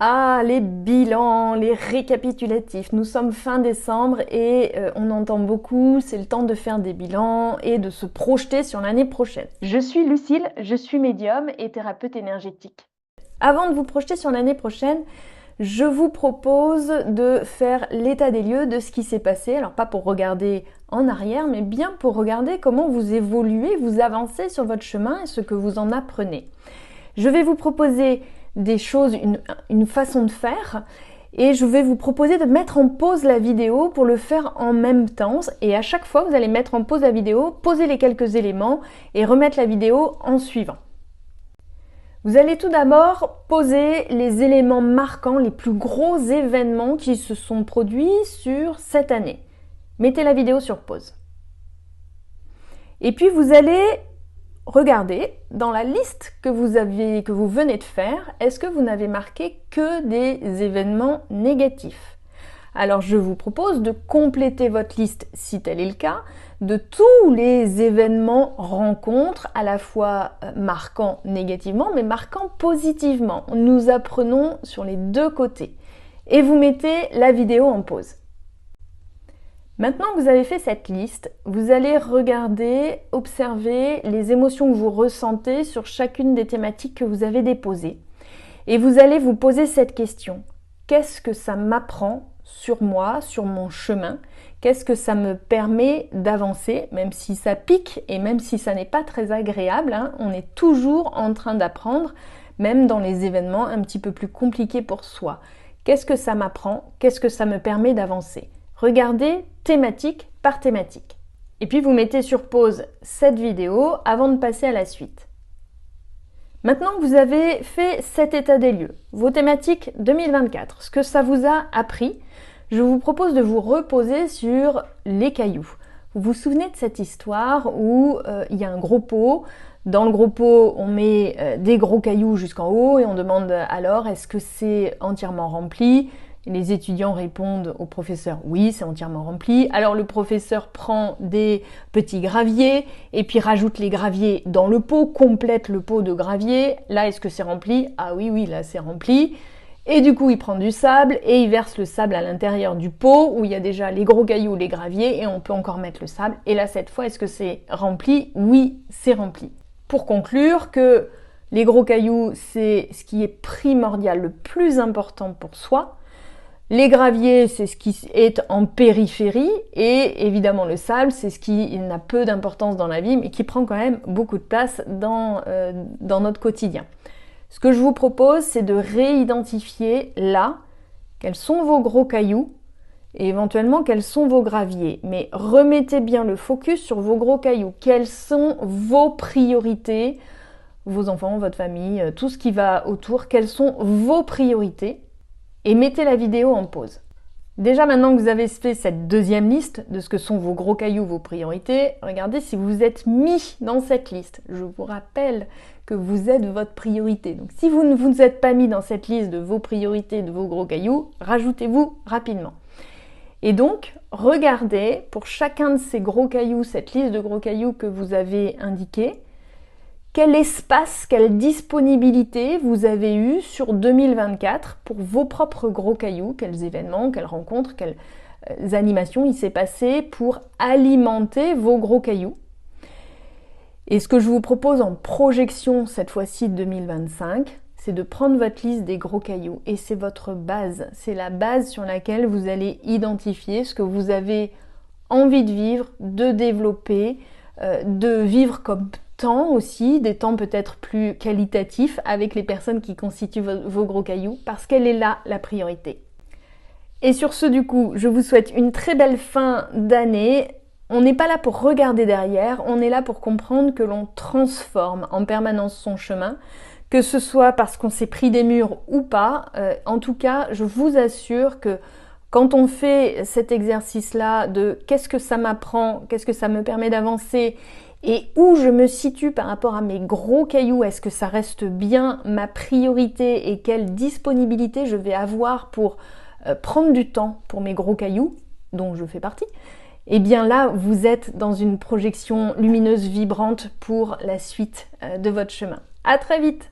Ah, les bilans, les récapitulatifs. Nous sommes fin décembre et on entend beaucoup, c'est le temps de faire des bilans et de se projeter sur l'année prochaine. Je suis Lucille, je suis médium et thérapeute énergétique. Avant de vous projeter sur l'année prochaine, je vous propose de faire l'état des lieux de ce qui s'est passé. Alors pas pour regarder en arrière, mais bien pour regarder comment vous évoluez, vous avancez sur votre chemin et ce que vous en apprenez. Je vais vous proposer des choses, une façon de faire, et je vais vous proposer de mettre en pause la vidéo pour le faire en même temps. Et à chaque fois, vous allez mettre en pause la vidéo, poser les quelques éléments et remettre la vidéo en suivant. Vous allez tout d'abord poser les éléments marquants, les plus gros événements qui se sont produits sur cette année. Mettez la vidéo sur pause. Et puis vous allez regardez, dans la liste que vous venez de faire, est-ce que vous n'avez marqué que des événements négatifs? Alors je vous propose de compléter votre liste, si tel est le cas, de tous les événements rencontres, à la fois marquants négativement, mais marquants positivement. Nous apprenons sur les deux côtés. Et vous mettez la vidéo en pause. Maintenant que vous avez fait cette liste, vous allez regarder, observer les émotions que vous ressentez sur chacune des thématiques que vous avez déposées. Et vous allez vous poser cette question. Qu'est-ce que ça m'apprend sur moi, sur mon chemin? Qu'est-ce que ça me permet d'avancer, même si ça pique et même si ça n'est pas très agréable, hein, on est toujours en train d'apprendre, même dans les événements un petit peu plus compliqués pour soi. Qu'est-ce que ça m'apprend? Qu'est-ce que ça me permet d'avancer? Regardez thématique par thématique. Et puis vous mettez sur pause cette vidéo avant de passer à la suite. Maintenant que vous avez fait cet état des lieux, vos thématiques 2024, ce que ça vous a appris, je vous propose de vous reposer sur les cailloux. Vous vous souvenez de cette histoire où il y a un gros pot. Dans le gros pot, on met des gros cailloux jusqu'en haut et on demande alors est-ce que c'est entièrement rempli? Les étudiants répondent au professeur oui, c'est entièrement rempli. Alors le professeur prend des petits graviers et puis rajoute les graviers dans le pot, complète le pot de gravier. Là, est-ce que c'est rempli? Ah oui, là c'est rempli. Et du coup, il prend du sable et il verse le sable à l'intérieur du pot où il y a déjà les gros cailloux, les graviers et on peut encore mettre le sable. Et là, cette fois, est-ce que c'est rempli? Oui, c'est rempli. Pour conclure que les gros cailloux, c'est ce qui est primordial, le plus important pour soi. Les graviers, c'est ce qui est en périphérie et évidemment le sable, c'est ce qui n'a peu d'importance dans la vie mais qui prend quand même beaucoup de place dans notre quotidien. Ce que je vous propose, c'est de réidentifier là quels sont vos gros cailloux et éventuellement quels sont vos graviers. Mais remettez bien le focus sur vos gros cailloux. Quelles sont vos priorités, vos enfants, votre famille, tout ce qui va autour, quelles sont vos priorités? Et mettez la vidéo en pause. Déjà maintenant que vous avez fait cette deuxième liste de ce que sont vos gros cailloux, vos priorités, regardez si vous êtes mis dans cette liste. Je vous rappelle que vous êtes votre priorité. Donc si vous ne vous êtes pas mis dans cette liste de vos priorités, de vos gros cailloux, rajoutez-vous rapidement. Et donc, regardez pour chacun de ces gros cailloux, cette liste de gros cailloux que vous avez indiquée, quel espace, quelle disponibilité vous avez eu sur 2024 pour vos propres gros cailloux, quels événements, quelles rencontres, quelles animations il s'est passé pour alimenter vos gros cailloux. Et ce que je vous propose en projection cette fois-ci de 2025, c'est de prendre votre liste des gros cailloux et c'est votre base, c'est la base sur laquelle vous allez identifier ce que vous avez envie de vivre, de développer, de vivre comme temps aussi, des temps peut-être plus qualitatifs avec les personnes qui constituent vos gros cailloux, parce qu'elle est là la priorité. Et sur ce, du coup, je vous souhaite une très belle fin d'année. On n'est pas là pour regarder derrière, on est là pour comprendre que l'on transforme en permanence son chemin, que ce soit parce qu'on s'est pris des murs ou pas. En tout cas, je vous assure que quand on fait cet exercice-là de qu'est-ce que ça m'apprend, qu'est-ce que ça me permet d'avancer et où je me situe par rapport à mes gros cailloux, est-ce que ça reste bien ma priorité et quelle disponibilité je vais avoir pour prendre du temps pour mes gros cailloux, dont je fais partie, et bien là, vous êtes dans une projection lumineuse, vibrante pour la suite de votre chemin. À très vite!